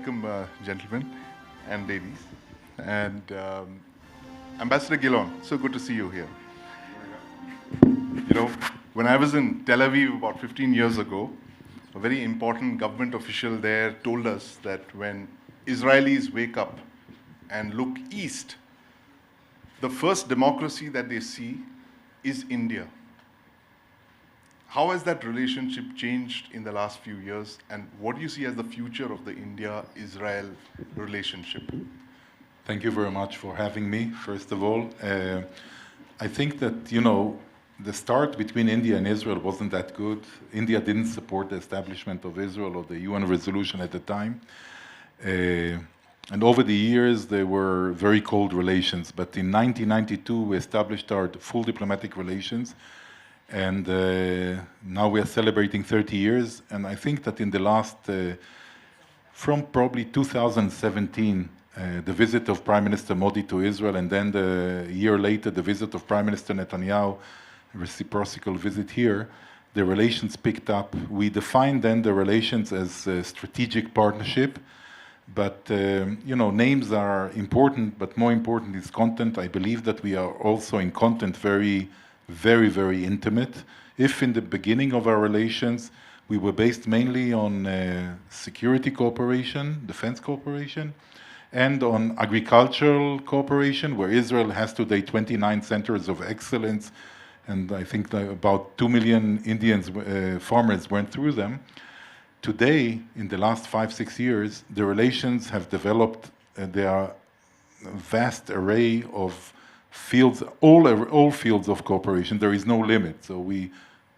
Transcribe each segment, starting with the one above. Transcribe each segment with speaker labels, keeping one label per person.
Speaker 1: welcome, gentlemen and ladies. And Ambassador Gilon, so good to see you here. You know, when I was in Tel Aviv about 15 years ago, a very important government official there told us that when Israelis wake up and look east, the first democracy that they see is India. How has that relationship changed in the last few years, and what do you see as the future of the India-Israel relationship?
Speaker 2: Thank you very much for having me, first of all. I think that, you know, the start between India and Israel wasn't that good. India didn't support the establishment of Israel or the UN resolution at the time. And over the years, there were very cold relations. But in 1992, we established our full diplomatic relations. And now we are celebrating 30 years. And I think that in the last, from probably 2017, the visit of Prime Minister Modi to Israel, and then a year later, the visit of Prime Minister Netanyahu, a reciprocal visit here, the relations picked up. We defined then the relations as a strategic partnership. But, you know, names are important, but more important is content. I believe that we are also in content very intimate. If in the beginning of our relations, we were based mainly on security cooperation, defense cooperation, and on agricultural cooperation, where Israel has today 29 centers of excellence, and I think that about 2 million Indians, farmers went through them. Today, in the last 5-6 years, the relations have developed. There are a vast array of fields, all fields of cooperation. There is no limit. So we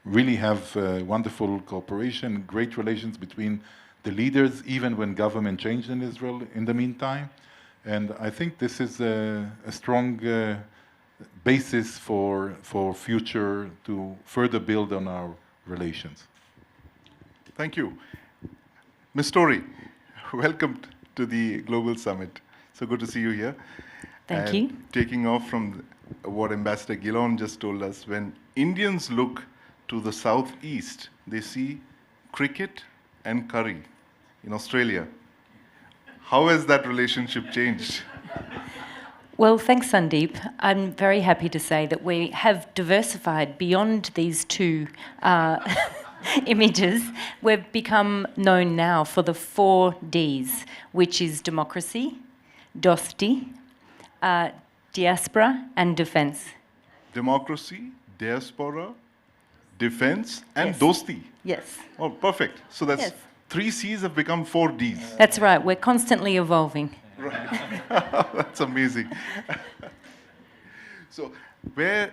Speaker 2: really have wonderful cooperation, great relations between the leaders, even when government changed in Israel in the meantime. And I think this is a strong basis for future to further build on our relations.
Speaker 1: Thank you. Ms. Storey, welcome to the Global Summit. So good to see you here.
Speaker 3: Thank you.
Speaker 1: Taking off from what Ambassador Gilon just told us, when Indians look to the southeast, they see cricket and curry in Australia. How has that relationship changed?
Speaker 3: Well, thanks, Sandeep. I'm very happy to say that we have diversified beyond these two images. We've become known now for the 4 Ds, which is democracy, dosti, diaspora, and defense.
Speaker 1: Democracy, diaspora, defense, and
Speaker 3: Yes.
Speaker 1: dosti.
Speaker 3: Yes.
Speaker 1: Oh, perfect. So that's
Speaker 3: Yes.
Speaker 1: 3 Cs have become 4 Ds.
Speaker 3: That's right. We're constantly evolving.
Speaker 1: That's amazing. So where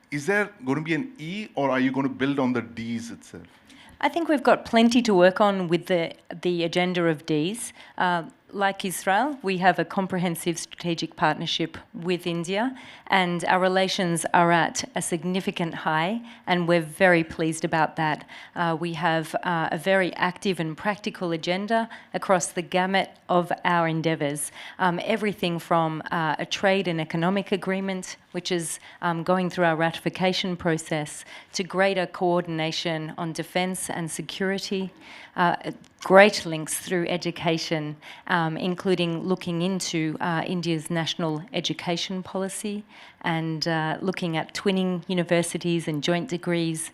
Speaker 1: is there going to be an E, or are you going to build on the Ds itself?
Speaker 3: I think we've got plenty to work on with the agenda of Ds. Like Israel, we have a comprehensive strategic partnership with India, and our relations are at a significant high, and we're very pleased about that. We have a very active and practical agenda across the gamut of our endeavours. Everything from a trade and economic agreement, which is going through our ratification process, to greater coordination on defence and security, great links through education, including looking into India's national education policy and looking at twinning universities and joint degrees.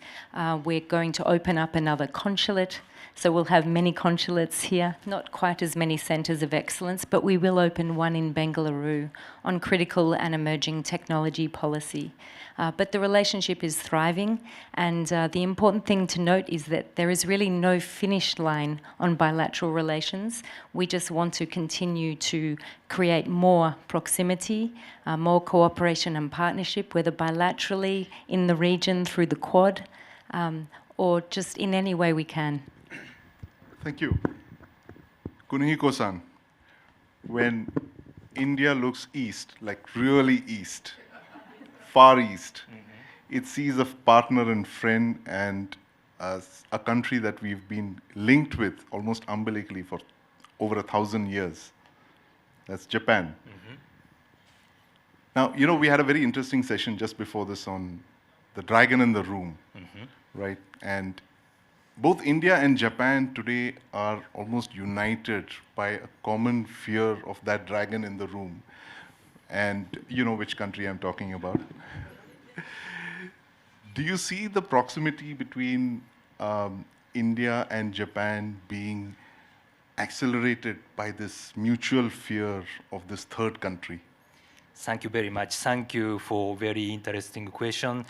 Speaker 3: We're going to open up another consulate. So we'll have many consulates here, not quite as many centres of excellence, but we will open one in Bengaluru on critical and emerging technology policy. But the relationship is thriving, and the important thing to note is that there is really no finish line on bilateral relations. We just want to continue to create more proximity, more cooperation and partnership, whether bilaterally in the region through the Quad, or just in any way we can.
Speaker 1: Thank you. Kunihiko-san, when India looks east, like really east, far east, it sees a partner and friend and a country that we've been linked with almost umbilically for over 1,000 years. That's Japan. Now, you know, we had a very interesting session just before this on the dragon in the room, right? And both India and Japan today are almost united by a common fear of that dragon in the room. And you know which country I'm talking about. Do you see the proximity between India and Japan being accelerated by this mutual fear of this third country?
Speaker 4: Thank you very much. Thank you for very interesting question.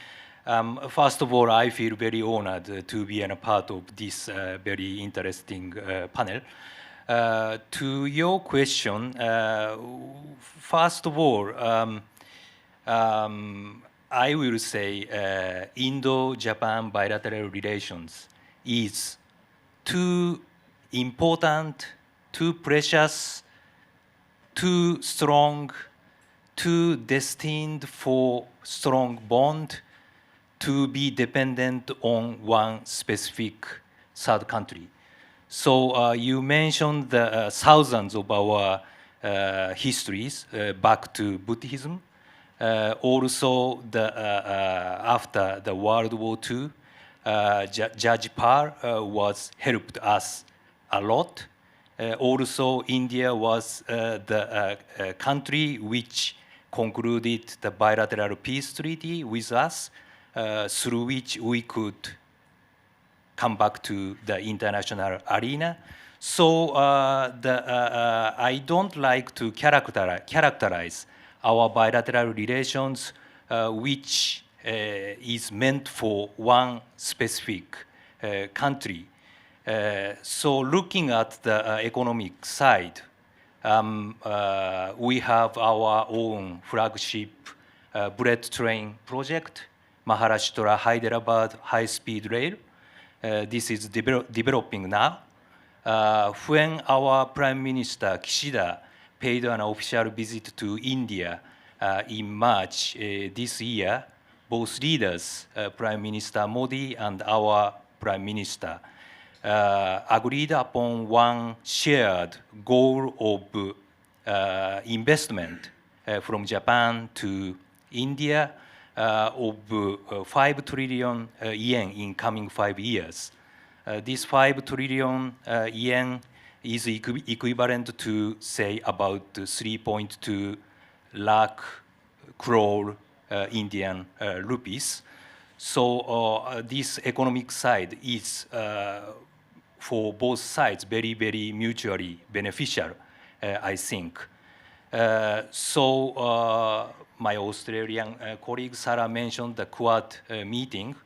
Speaker 4: First of all, I feel very honored to be a part of this very interesting panel. To your question, first of all, I will say Indo-Japan bilateral relations is too important, too precious, too strong, too destined for strong bond to be dependent on one specific third country. So you mentioned the thousands of our histories back to Buddhism. Also, after the World War II, Judge Par was helped us a lot. Also, India was the country which concluded the bilateral peace treaty with us, through which we could come back to the international arena. So I don't like to characterize our bilateral relations, which is meant for one specific country. So looking at the economic side, we have our own flagship bullet train project, Maharashtra Hyderabad high-speed rail. This is developing now. When our Prime Minister Kishida paid an official visit to India in March this year, both leaders, Prime Minister Modi and our Prime Minister, agreed upon one shared goal of investment from Japan to India of 5 trillion yen in coming 5 years. This 5 trillion yen is equivalent to, say, about 3.2 lakh crore Indian rupees. So this economic side is, for both sides, very, very mutually beneficial, I think. My Australian colleague Sarah mentioned the Quad meeting.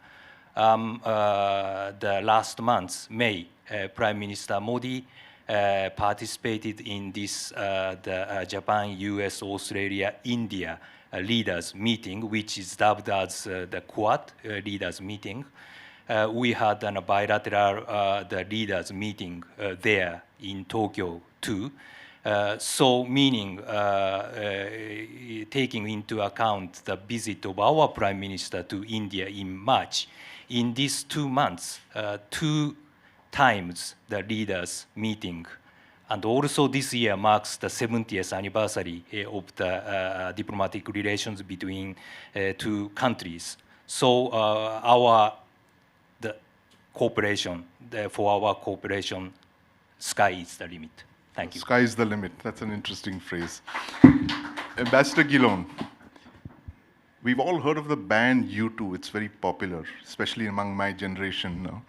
Speaker 4: The last month, May, Prime Minister Modi participated in this the Japan, US, Australia, India leaders meeting, which is dubbed as the Quad leaders meeting. We had a bilateral the leaders meeting there in Tokyo too. So meaning taking into account the visit of our Prime Minister to India in March, in these 2 months, 2 times the leaders meeting. And also this year marks the 70th anniversary of the diplomatic relations between 2 countries. So the cooperation, for our cooperation, sky is the limit. Thank you.
Speaker 1: Sky is the limit. That's an interesting phrase. Ambassador Gilon, we've all heard of the band U2. It's very popular, especially among my generation now.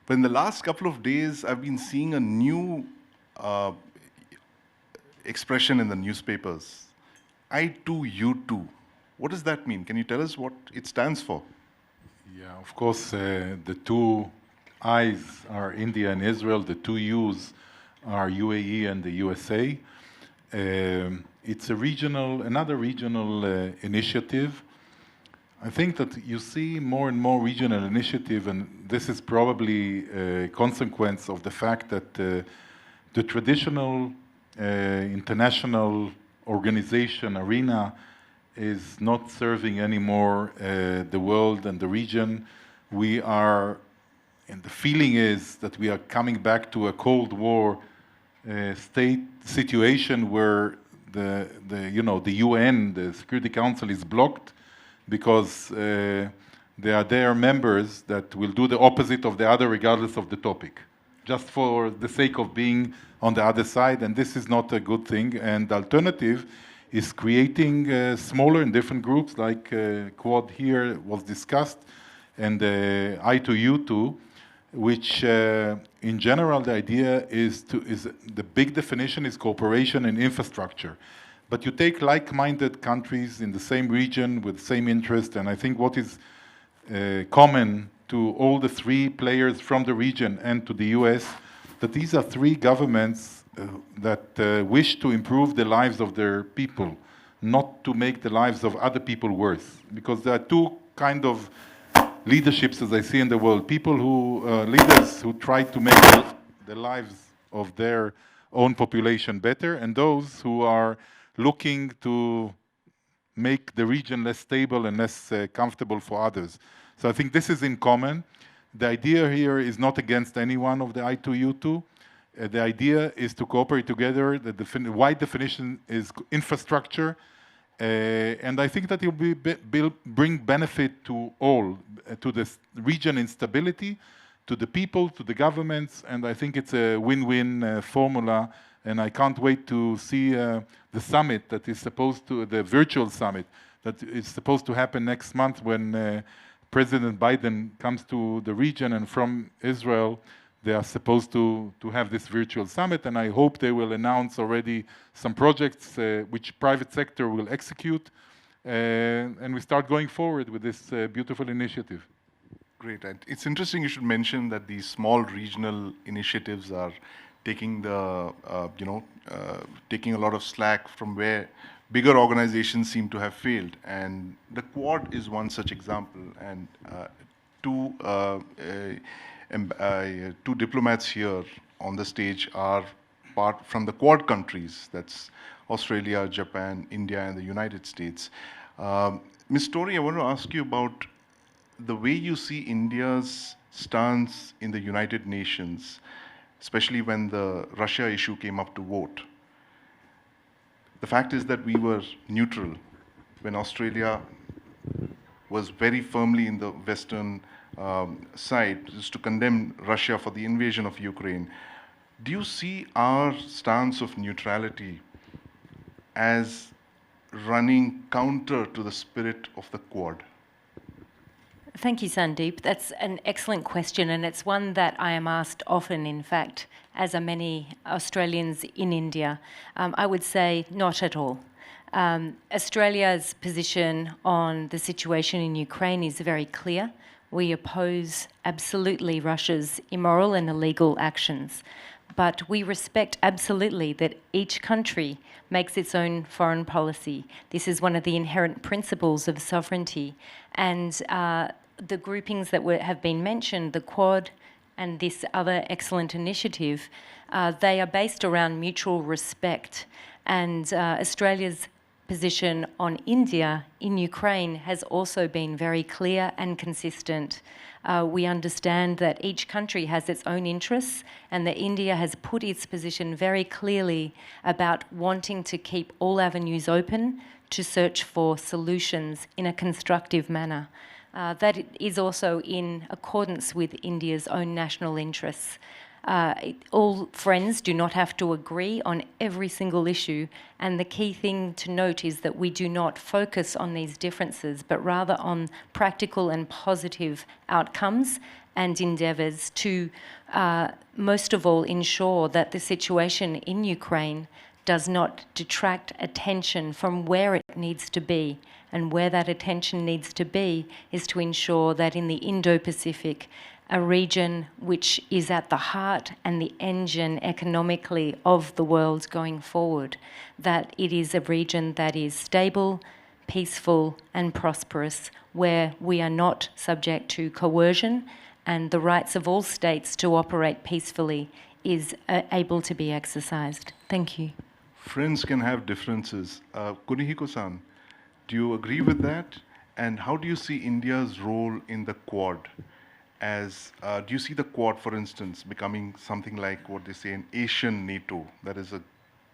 Speaker 1: But in the last couple of days, I've been seeing a new expression in the newspapers. I2U2. What does that mean? Can you tell us what it stands for?
Speaker 2: Yeah, of course, the 2 I's are India and Israel. The 2 U's are UAE and the USA. It's another regional initiative. I think that you see more and more regional initiative, and this is probably a consequence of the fact that the traditional international organization arena is not serving anymore the world and the region. And the feeling is that we are coming back to a Cold War state situation where the UN, the Security Council, is blocked because they are their members that will do the opposite of the other regardless of the topic, just for the sake of being on the other side, and this is not a good thing. And the alternative is creating smaller and different groups, like Quad here was discussed, and I2U2, which in general the idea is the big definition is cooperation and infrastructure. But you take like-minded countries in the same region with the same interest, and I think what is common to all the three players from the region and to the US, that these are three governments that wish to improve the lives of their people, not to make the lives of other people worse. Because there are two kind of leaderships, as I see in the world. People who, leaders who try to make the lives of their own population better, and those who are looking to make the region less stable and less comfortable for others. So I think this is in common. The idea here is not against any one of the I2U2. The idea is to cooperate together. The wide definition is infrastructure. And I think that it will bring benefit to all, to the region instability, to the people, to the governments, and I think it's a win-win formula. And I can't wait to see the summit that is supposed to, the virtual summit that is supposed to happen next month when President Biden comes to the region, and from Israel, they are supposed to have this virtual summit, and I hope they will announce already some projects which private sector will execute, and we start going forward with this beautiful initiative.
Speaker 1: Great, and it's interesting you should mention that these small regional initiatives are taking the, taking a lot of slack from where bigger organizations seem to have failed, and the Quad is one such example, and two diplomats here on the stage are part from the Quad countries, that's Australia, Japan, India, and the United States. Ms. Storey, I want to ask you about the way you see India's stance in the United Nations, especially when the Russia issue came up to vote. The fact is that we were neutral when Australia was very firmly in the Western side, just to condemn Russia for the invasion of Ukraine. Do you see our stance of neutrality as running counter to the spirit of the Quad?
Speaker 3: Thank you, Sandeep. That's an excellent question, and it's one that I am asked often, in fact, as are many Australians in India. I would say not at all. Australia's position on the situation in Ukraine is very clear. We oppose absolutely Russia's immoral and illegal actions, but we respect absolutely that each country makes its own foreign policy. This is one of the inherent principles of sovereignty, and the groupings that have been mentioned, the Quad and this other excellent initiative, they are based around mutual respect. And Australia's position on India in Ukraine has also been very clear and consistent. We understand that each country has its own interests, and that India has put its position very clearly about wanting to keep all avenues open to search for solutions in a constructive manner. That is also in accordance with India's own national interests. All friends do not have to agree on every single issue, and the key thing to note is that we do not focus on these differences, but rather on practical and positive outcomes and endeavours to, most of all, ensure that the situation in Ukraine does not detract attention from where it needs to be. And where that attention needs to be is to ensure that in the Indo-Pacific, a region which is at the heart and the engine economically of the world going forward, that it is a region that is stable, peaceful and prosperous, where we are not subject to coercion, and the rights of all states to operate peacefully is able to be exercised. Thank you.
Speaker 1: Friends can have differences. Kunihiko-san, do you agree with that? And how do you see India's role in the Quad? As do you see the Quad, for instance, becoming something like what they say an Asian NATO, that is a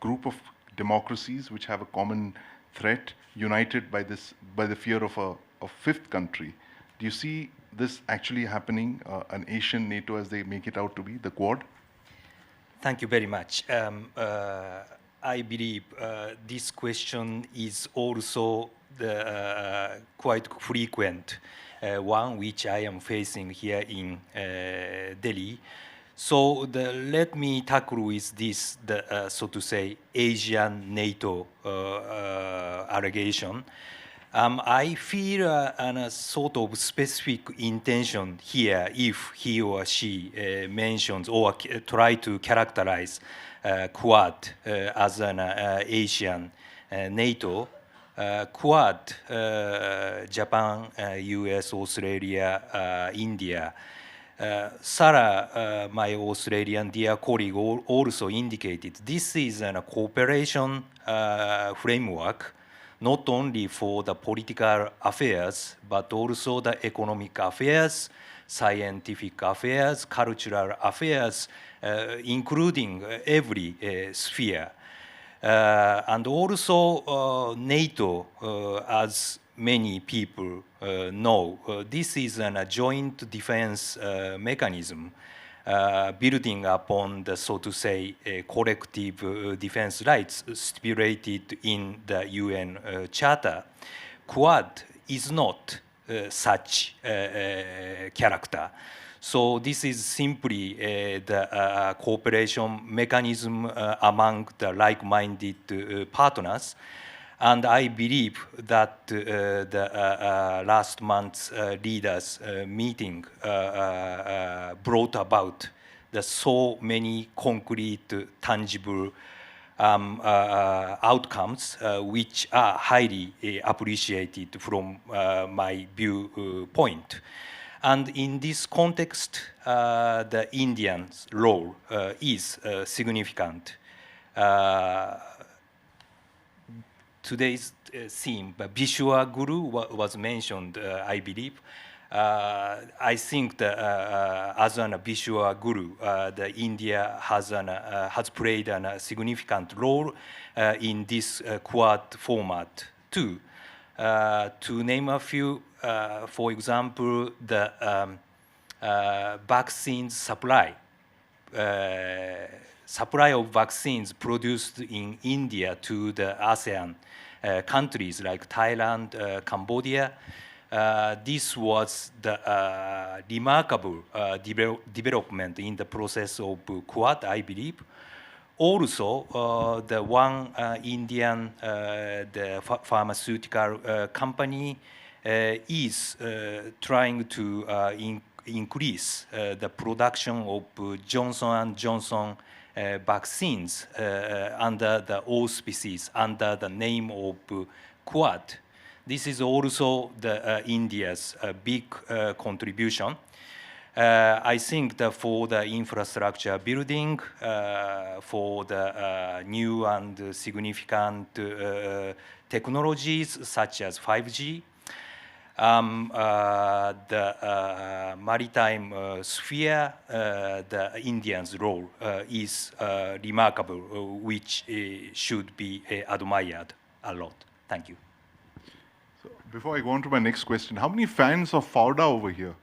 Speaker 1: group of democracies which have a common threat, united by the fear of a fifth country, Do you see this actually happening, an Asian NATO as they make it out to be, the Quad?
Speaker 4: Thank you very much. I believe this question is also the quite frequent one which I am facing here in Delhi. So let me tackle with this, so to say, Asian NATO allegation. I feel a sort of specific intention here if he or she mentions or try to characterize Quad as an Asian NATO. Quad, Japan, US, Australia, India. Sarah, my Australian dear colleague, also indicated this is a cooperation framework, not only for the political affairs, but also the economic affairs, scientific affairs, cultural affairs, including every sphere. And also NATO, as many people know, this is a joint defense mechanism building upon the, so to say, collective defense rights stipulated in the UN Charter. Quad is not such character. So this is simply the cooperation mechanism among the like-minded partners. And I believe that the last month's leaders' meeting brought about the so many concrete, tangible outcomes which are highly appreciated from my viewpoint. And in this context, the Indians' role is significant. Today's theme, Vishwa Guru, was mentioned, I believe. I think that as an Vishwa Guru, the India has played a significant role in this Quad format too. To name a few, for example, the vaccine supply. Supply of vaccines produced in India to the ASEAN countries like Thailand, Cambodia. This was the remarkable development in the process of Quad, I believe. Also, the one Indian the pharmaceutical company is trying to increase the production of Johnson & Johnson vaccines under the auspices, under the name of Quad. This is also the India's big contribution. I think that for the infrastructure building, for the new and significant technologies such as 5G, the maritime sphere, the Indians' role is remarkable, which should be admired a lot. Thank you.
Speaker 1: So before I go on to my next question, how many fans of Fauda over here?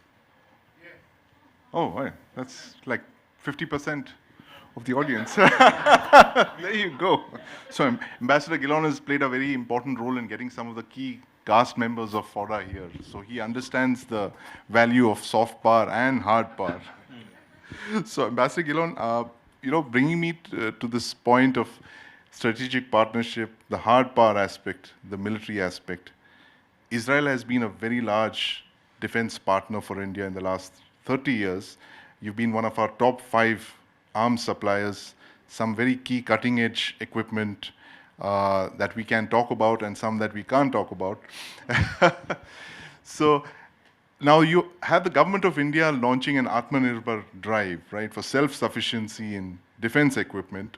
Speaker 1: Yeah. Oh, right. That's like 50% of the audience. There you go. So Ambassador Gilon has played a very important role in getting some of the key cast members of Fauda here. So he understands the value of soft power and hard power. So Ambassador Gilon, bringing me to this point of strategic partnership, the hard power aspect, the military aspect, Israel has been a very large defense partner for India in the last 30 years. You've been one of our top 5 arms suppliers, some very key cutting edge equipment that we can talk about and some that we can't talk about. So now you have the government of India launching an Atmanirbhar drive, right, for self-sufficiency in defense equipment.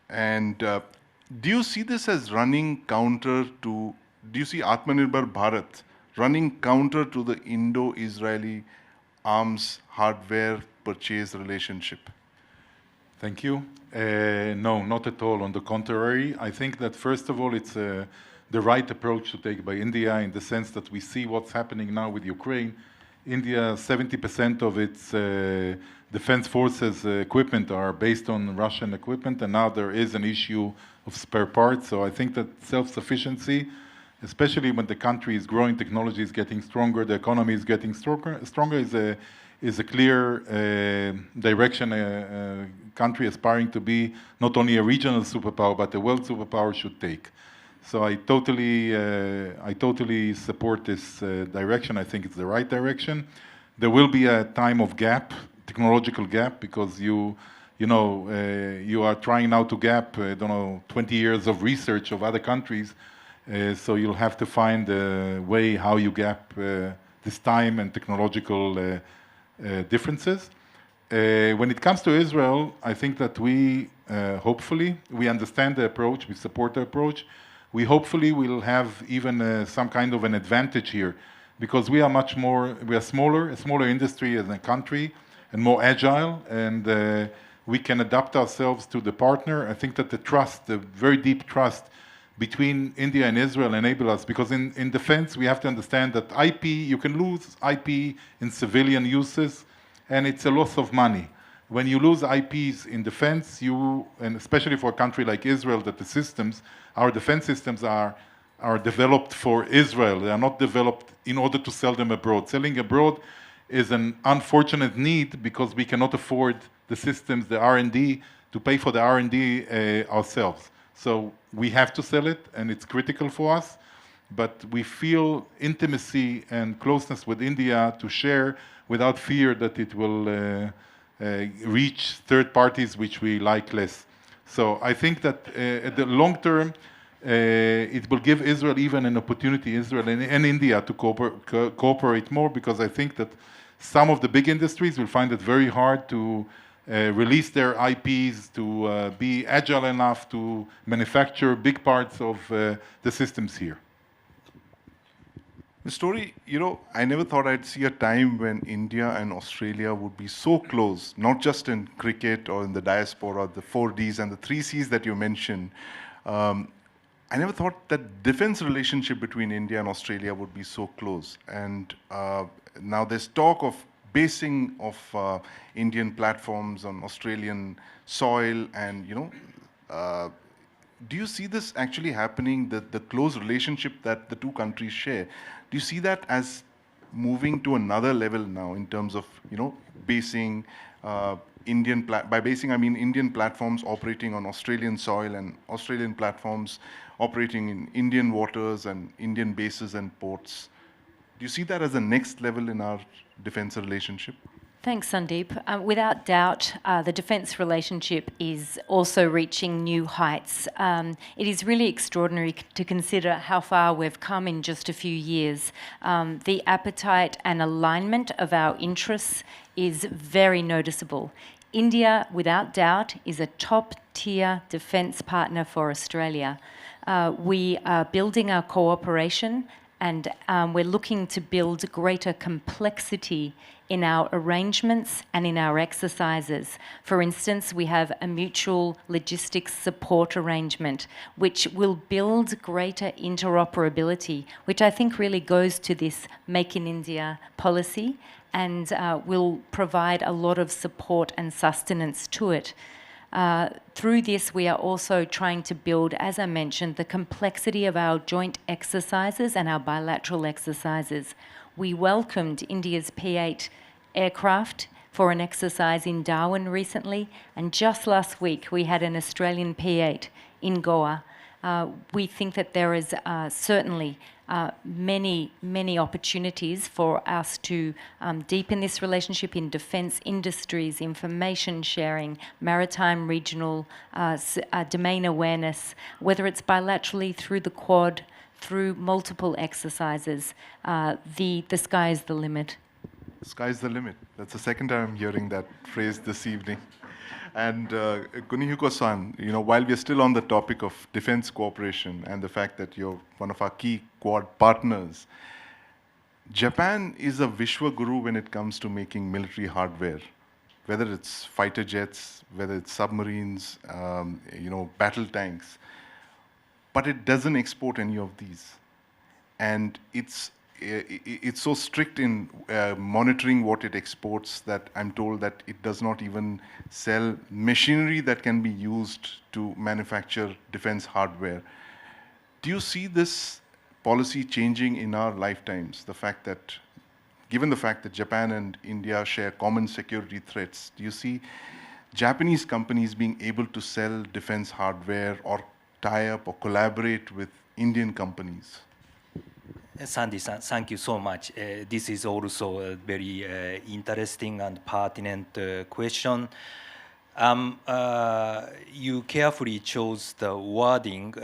Speaker 1: And do you see this as running counter to, do you see Atmanirbhar Bharat running counter to the Indo-Israeli arms hardware purchase relationship?
Speaker 2: Thank you. No, not at all. On the contrary, I think that first of all, it's the right approach to take by India, in the sense that we see what's happening now with Ukraine. India, 70% of its defense forces equipment are based on Russian equipment, and now there is an issue of spare parts. So I think that self-sufficiency, especially when the country is growing, technology is getting stronger, the economy is getting stronger is a clear direction a country aspiring to be not only a regional superpower, but a world superpower should take. So I totally support this direction. I think it's the right direction. There will be a time of gap, technological gap, because you are trying now to gap, 20 years of research of other countries. So you'll have to find a way how you gap this time and technological differences. When it comes to Israel, I think that we hopefully understand the approach, we support the approach. We hopefully will have even some kind of an advantage here, because we are smaller, a smaller industry as a country, and more agile, and we can adapt ourselves to the partner. I think that the very deep trust between India and Israel enable us, because in defense we have to understand that IP, you can lose IP in civilian uses, and it's a loss of money. When you lose IPs in defense, and especially for a country like Israel, that our defense systems are developed for Israel. They are not developed in order to sell them abroad. Selling abroad is an unfortunate need, because we cannot afford the systems, the R&D, to pay for the R&D ourselves. So we have to sell it, and it's critical for us. But we feel intimacy and closeness with India to share without fear that it will reach third parties which we like less. So I think that at the long term, it will give Israel even an opportunity, Israel and India, to cooperate more, because I think that some of the big industries will find it very hard to release their IPs, to be agile enough to manufacture big parts of the systems here.
Speaker 1: Ms. Storey, I never thought I'd see a time when India and Australia would be so close, not just in cricket or in the diaspora, the 4Ds and the 3Cs that you mentioned. I never thought that defense relationship between India and Australia would be so close. And now there's talk of basing of Indian platforms on Australian soil, and do you see this actually happening, the close relationship that the two countries share? Do you see that as moving to another level now in terms of, basing by basing, I mean Indian platforms operating on Australian soil and Australian platforms operating in Indian waters and Indian bases and ports? Do you see that as the next level in our defense relationship?
Speaker 3: Thanks, Sandeep. Without doubt, the defence relationship is also reaching new heights. It is really extraordinary to consider how far we've come in just a few years. The appetite and alignment of our interests is very noticeable. India, without doubt, is a top-tier defence partner for Australia. We are building our cooperation, and we're looking to build greater complexity in our arrangements and in our exercises. For instance, we have a mutual logistics support arrangement which will build greater interoperability, which I think really goes to this Make in India policy, and will provide a lot of support and sustenance to it. Through this, we are also trying to build, as I mentioned, the complexity of our joint exercises and our bilateral exercises. We welcomed India's P-8 aircraft for an exercise in Darwin recently, and just last week we had an Australian P-8 in Goa. We think that there is certainly many opportunities for us to deepen this relationship in defence industries, information sharing, maritime regional domain awareness, whether it's bilaterally through the Quad, through multiple exercises. The sky is the limit.
Speaker 1: Sky's the limit. That's the second time I'm hearing that phrase this evening. And Kunihiko-san, while we're still on the topic of defense cooperation and the fact that you're one of our key Quad partners, Japan is a Vishwa Guru when it comes to making military hardware, whether it's fighter jets, whether it's submarines, battle tanks. but it doesn't export any of these. And it's so strict in monitoring what it exports that I'm told that it does not even sell machinery that can be used to manufacture defense hardware. Do you see this policy changing in our lifetimes? The fact that, given the fact that Japan and India share common security threats, do you see Japanese companies being able to sell defense hardware or tie up or collaborate with Indian companies?
Speaker 4: Sandy-san, thank you so much. This is also a very interesting and pertinent question. You carefully chose the wording,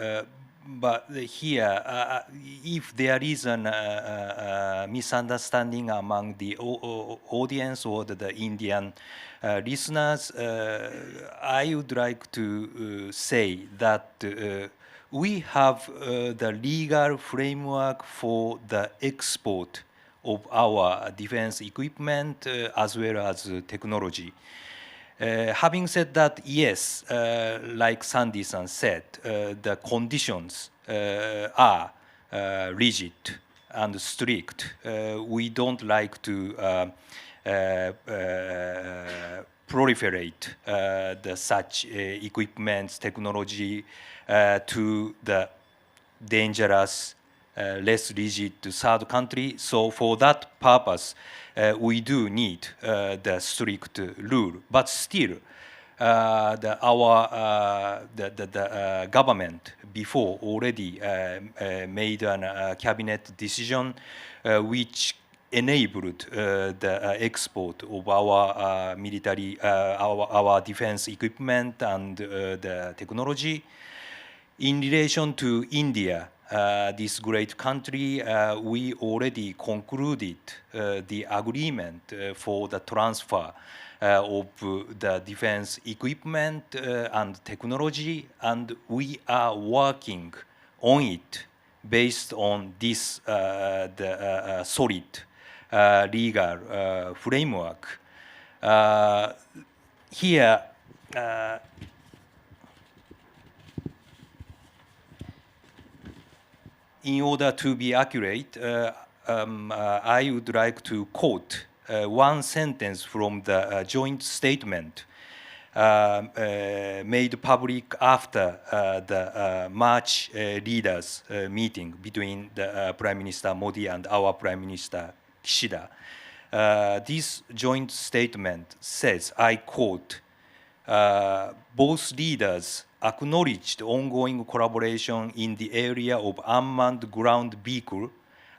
Speaker 4: but here, if there is a misunderstanding among the audience or the Indian listeners, I would like to say that we have the legal framework for the export of our defense equipment as well as technology. Having said that, yes, like Sandy-san said, the conditions are rigid and strict. We don't like to proliferate such equipments, technology to the dangerous, less rigid third country. So for that purpose, we do need the strict rule. But still, the government before already made a cabinet decision which enabled the export of our military, our defense equipment and the technology. In relation to India, this great country, we already concluded the agreement for the transfer of the defense equipment and technology, and we are working on it based on this solid legal framework. Here, in order to be accurate, I would like to quote one sentence from the joint statement made public after the March leaders meeting between the Prime Minister Modi and our Prime Minister Kishida. This joint statement says, I quote, both leaders acknowledged ongoing collaboration in the area of unmanned ground vehicle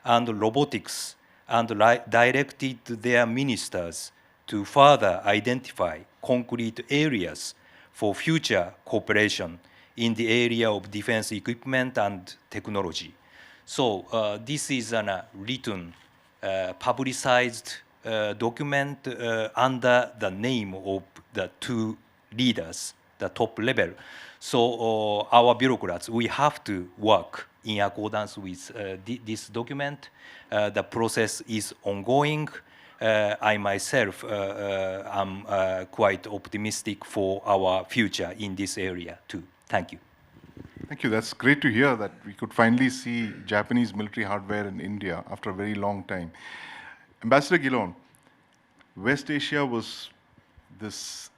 Speaker 4: and robotics and directed their ministers to further identify concrete areas for future cooperation in the area of defense equipment and technology. So this is a written, publicized document under the name of the two leaders, the top level. So our bureaucrats, we have to work in accordance with this document. The process is ongoing. I myself am quite optimistic for our future in this area too. Thank you.
Speaker 1: Thank you. That's great to hear that we could finally see Japanese military hardware in India after a very long time. Ambassador Gilon, West Asia was this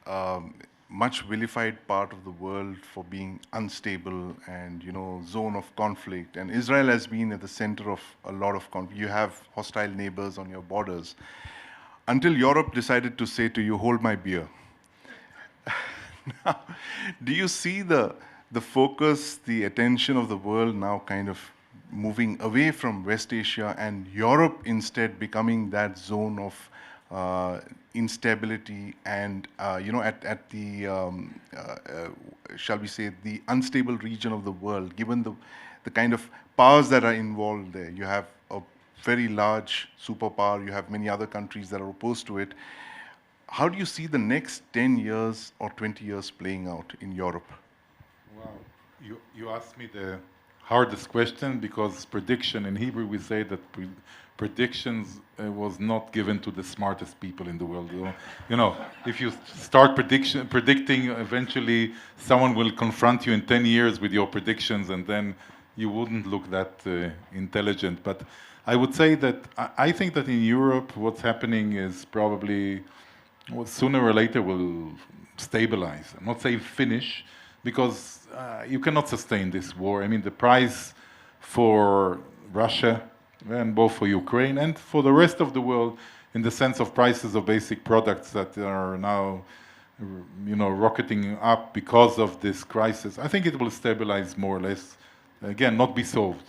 Speaker 1: much vilified part of the world for being unstable and, zone of conflict. And Israel has been at the center of a lot of conflict. You have hostile neighbors on your borders. Until Europe decided to say to you, hold my beer. Now, do you see the focus, the attention of the world now kind of moving away from West Asia and Europe instead becoming that zone of instability and, at the, shall we say, the unstable region of the world, given the kind of powers that are involved there? You have a very large superpower, you have many other countries that are opposed to it. How do you see the next 10 years or 20 years playing out in Europe?
Speaker 2: Wow, you asked me hardest question, because prediction, in Hebrew we say that predictions was not given to the smartest people in the world. You know, if you start predicting, eventually someone will confront you in 10 years with your predictions, and then you wouldn't look that intelligent. But I would say that I think that in Europe what's happening is probably, well, sooner or later will stabilize. I'm not saying finish, because you cannot sustain this war. I mean, the price for Russia, and both for Ukraine and for the rest of the world, in the sense of prices of basic products that are now, you know, rocketing up because of this crisis, I think it will stabilize more or less. Again, not be solved.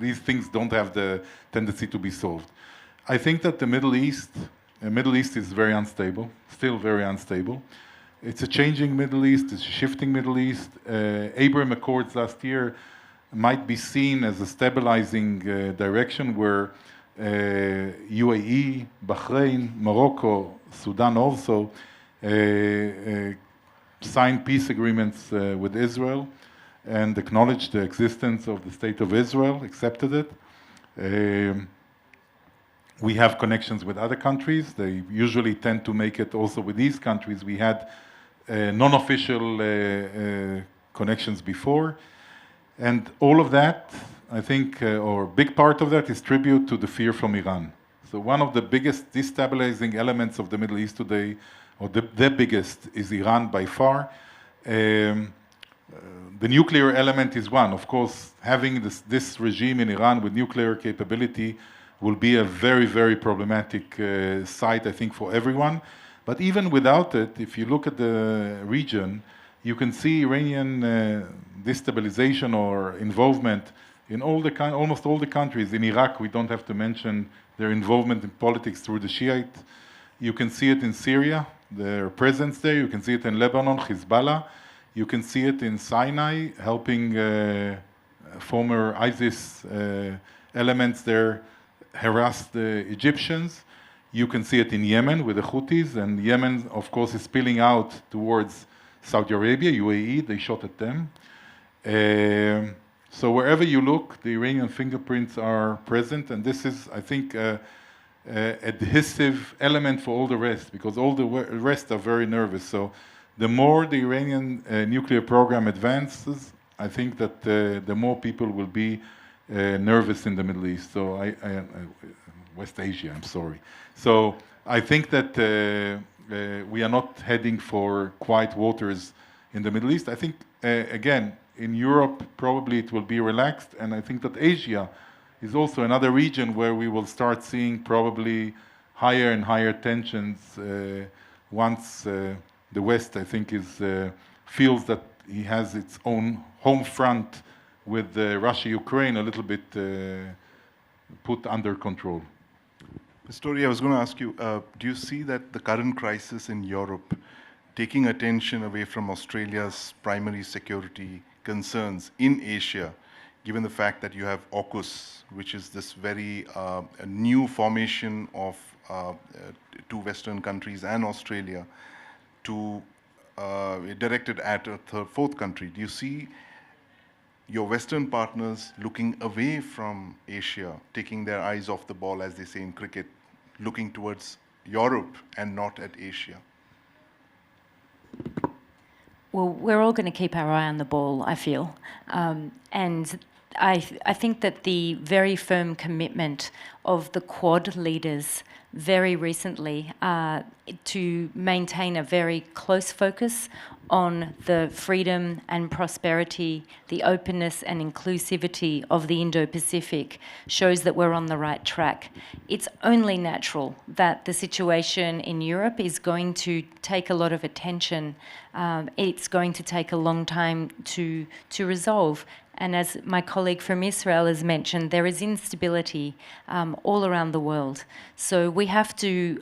Speaker 2: These things don't have the tendency to be solved. I think that the Middle East is very unstable, still very unstable. It's a changing Middle East, it's a shifting Middle East. Abraham Accords last year might be seen as a stabilizing direction, where UAE, Bahrain, Morocco, Sudan also signed peace agreements with Israel and acknowledged the existence of the State of Israel, accepted it. We have connections with other countries. They usually tend to make it also with these countries. We had non-official connections before. And all of that, I think, or a big part of that, is tribute to the fear from Iran. So one of the biggest destabilizing elements of the Middle East today, or the biggest, is Iran by far. The nuclear element is one. Of course, having this regime in Iran with nuclear capability will be a very, very problematic site, I think, for everyone. But even without it, if you look at the region, you can see Iranian destabilization or involvement in almost all the countries. In Iraq, we don't have to mention their involvement in politics through the Shiite. You can see it in Syria, their presence there. You can see it in Lebanon, Hezbollah. You can see it in Sinai, helping former ISIS elements there harass the Egyptians. You can see it in Yemen with the Houthis, and Yemen, of course, is spilling out towards Saudi Arabia, UAE. They shot at them. So wherever you look, the Iranian fingerprints are present, and this is, I think, adhesive element for all the rest, because all the rest are very nervous. So the more the Iranian nuclear program advances, I think that the more people will be nervous in the Middle East. So West Asia, I'm sorry. So I think that we are not heading for quiet waters in the Middle East. I think, again, in Europe, probably it will be relaxed, and I think that Asia is also another region where we will start seeing probably higher and higher tensions once the West, I think, feels that he has its own home front with Russia-Ukraine a little bit put under control.
Speaker 1: Ms. Storey, I was going to ask you, do you see that the current crisis in Europe taking attention away from Australia's primary security concerns in Asia, given the fact that you have AUKUS, which is this very new formation of two Western countries and Australia, directed at a fourth country? Do you see your Western partners looking away from Asia, taking their eyes off the ball, as they say in cricket, looking towards Europe and not at Asia?
Speaker 3: Well, we're all going to keep our eye on the ball, I feel. And I think that the very firm commitment of the Quad leaders very recently to maintain a very close focus on the freedom and prosperity, the openness and inclusivity of the Indo-Pacific shows that we're on the right track. It's only natural that the situation in Europe is going to take a lot of attention. It's going to take a long time to resolve. And as my colleague from Israel has mentioned, there is instability all around the world. So we have to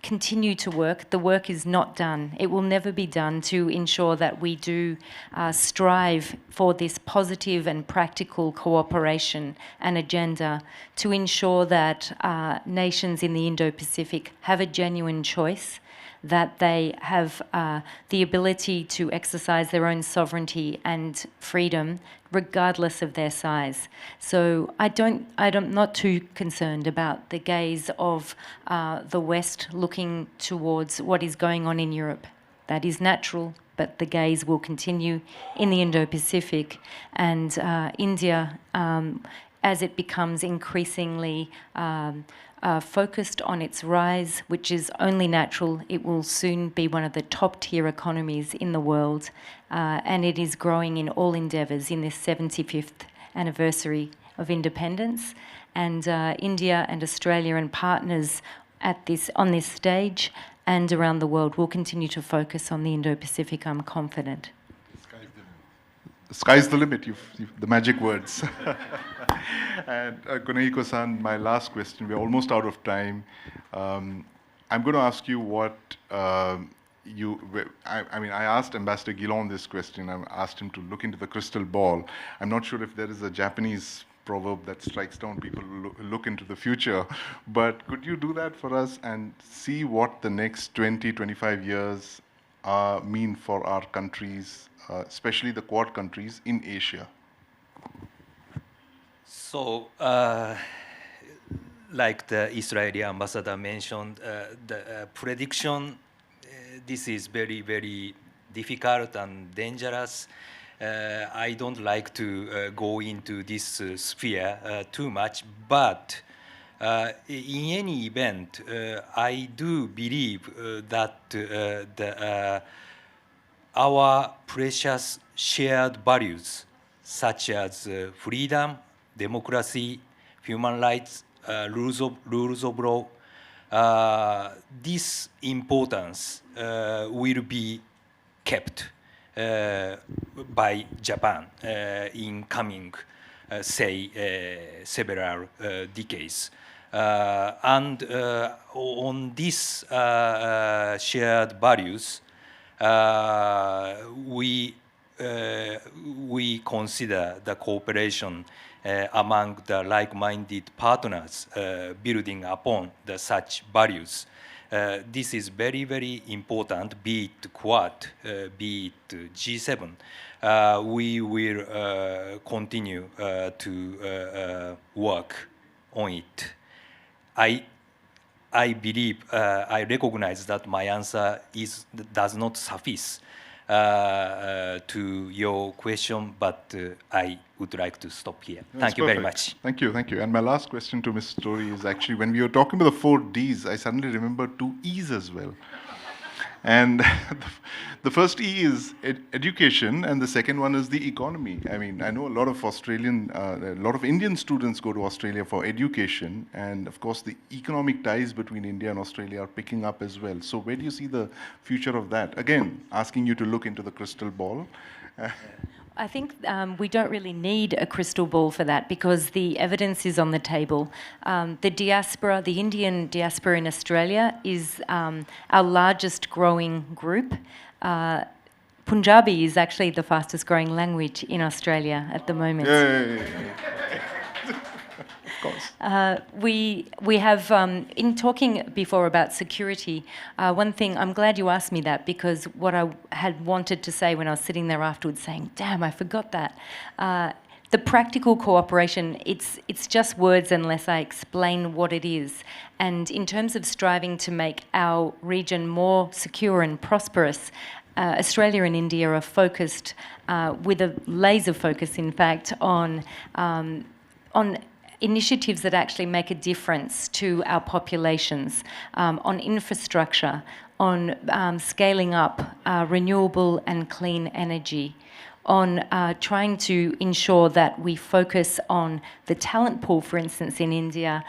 Speaker 3: continue to work. The work is not done. It will never be done to ensure that we do strive for this positive and practical cooperation and agenda to ensure that nations in the Indo-Pacific have a genuine choice that they have the ability to exercise their own sovereignty and freedom regardless of their size. So I'm not too concerned about the gaze of the West looking towards what is going on in Europe. That is natural, but the gaze will continue in the Indo-Pacific, and India, as it becomes increasingly focused on its rise, which is only natural, it will soon be one of the top-tier economies in the world, and it is growing in all endeavours in this 75th anniversary of independence. And India and Australia and partners on this stage and around the world will continue to focus on the Indo-Pacific, I'm confident.
Speaker 1: Sky's the limit, the magic words. And Kunihiko-san, my last question, we're almost out of time. I'm going to ask you what I asked Ambassador Gilon this question. I asked him to look into the crystal ball. I'm not sure if there is a Japanese proverb that strikes down people who look into the future, but could you do that for us and see what the next 20, 25 years mean for our countries, especially the Quad countries in Asia?
Speaker 4: So, like the Israeli ambassador mentioned, the prediction, this is very, very difficult and dangerous. I don't like to go into this sphere too much, but in any event, I do believe that our precious shared values, such as freedom, democracy, human rights, rules of law, this importance will be kept by Japan in coming, several decades. And on these shared values, we consider the cooperation among the like-minded partners building upon such values. This is very, very important, be it Quad, be it G7. We will continue to work on it. I believe, I recognize that my answer does not suffice to your question, but I would like to stop here. Thank you very much.
Speaker 1: Thank you, thank you. And my last question to Ms. Storey is actually, when we were talking about the 4 Ds, I suddenly remembered 2 E's as well. And the first E is education, and the second one is the economy. I mean, I know a lot of a lot of Indian students go to Australia for education, and of course the economic ties between India and Australia are picking up as well. So where do you see the future of that? Again, asking you to look into the crystal ball.
Speaker 3: I think we don't really need a crystal ball for that because the evidence is on the table. The diaspora, the Indian diaspora in Australia is our largest growing group. Punjabi is actually the fastest growing language in Australia at the moment. Of course. We have, in talking before about security, one thing, I'm glad you asked me that because what I had wanted to say when I was sitting there afterwards saying, damn, I forgot that. The practical cooperation, it's just words unless I explain what it is. And in terms of striving to make our region more secure and prosperous, Australia and India are focused, with a laser focus, in fact, on initiatives that actually make a difference to our populations, on infrastructure, on scaling up renewable and clean energy, on trying to ensure that we focus on the talent pool, for instance, in India,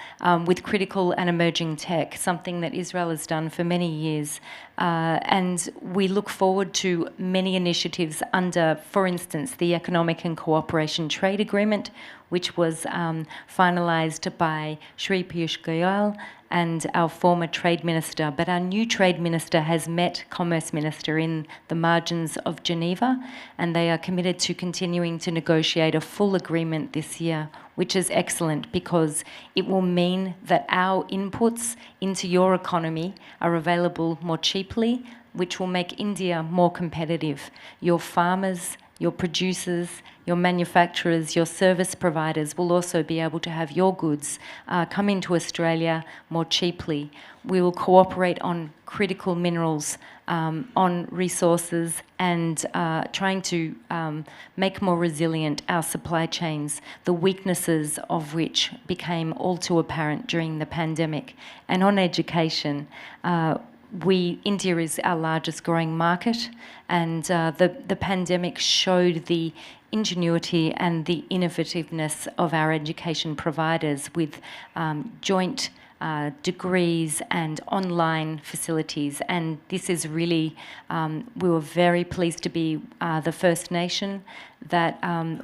Speaker 3: with critical and emerging tech, something that Israel has done for many years. And we look forward to many initiatives under, for instance, the Economic and Cooperation Trade Agreement, which was finalised by Shri Piyush Goyal and our former Trade Minister. But our new Trade Minister has met Commerce Minister in the margins of Geneva, and they are committed to continuing to negotiate a full agreement this year, which is excellent because it will mean that our inputs into your economy are available more cheaply, which will make India more competitive. Your farmers, your producers, your manufacturers, your service providers will also be able to have your goods come into Australia more cheaply. We will cooperate on critical minerals, on resources, and trying to make more resilient our supply chains, the weaknesses of which became all too apparent during the pandemic. And on education, India is our largest growing market, and the pandemic showed the ingenuity and the innovativeness of our education providers with joint degrees and online facilities. And this is really, we were very pleased to be the first nation that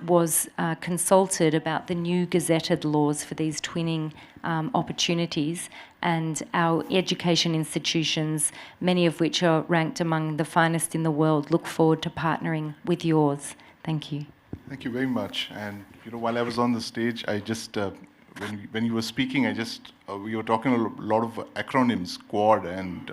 Speaker 3: was consulted about the new gazetted laws for these twinning opportunities. And our education institutions, many of which are ranked among the finest in the world, look forward to partnering with yours. Thank you.
Speaker 1: Thank you very much. And while I was on the stage, I just when you were speaking, we were talking a lot of acronyms, Quad and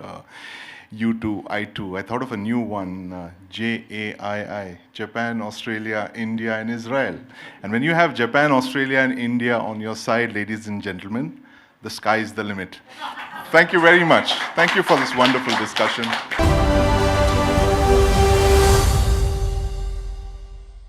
Speaker 1: U2, I2. I thought of a new one, JAII, Japan, Australia, India, and Israel. And when you have Japan, Australia, and India on your side, ladies and gentlemen, the sky is the limit. Thank you very much. Thank you for this wonderful discussion.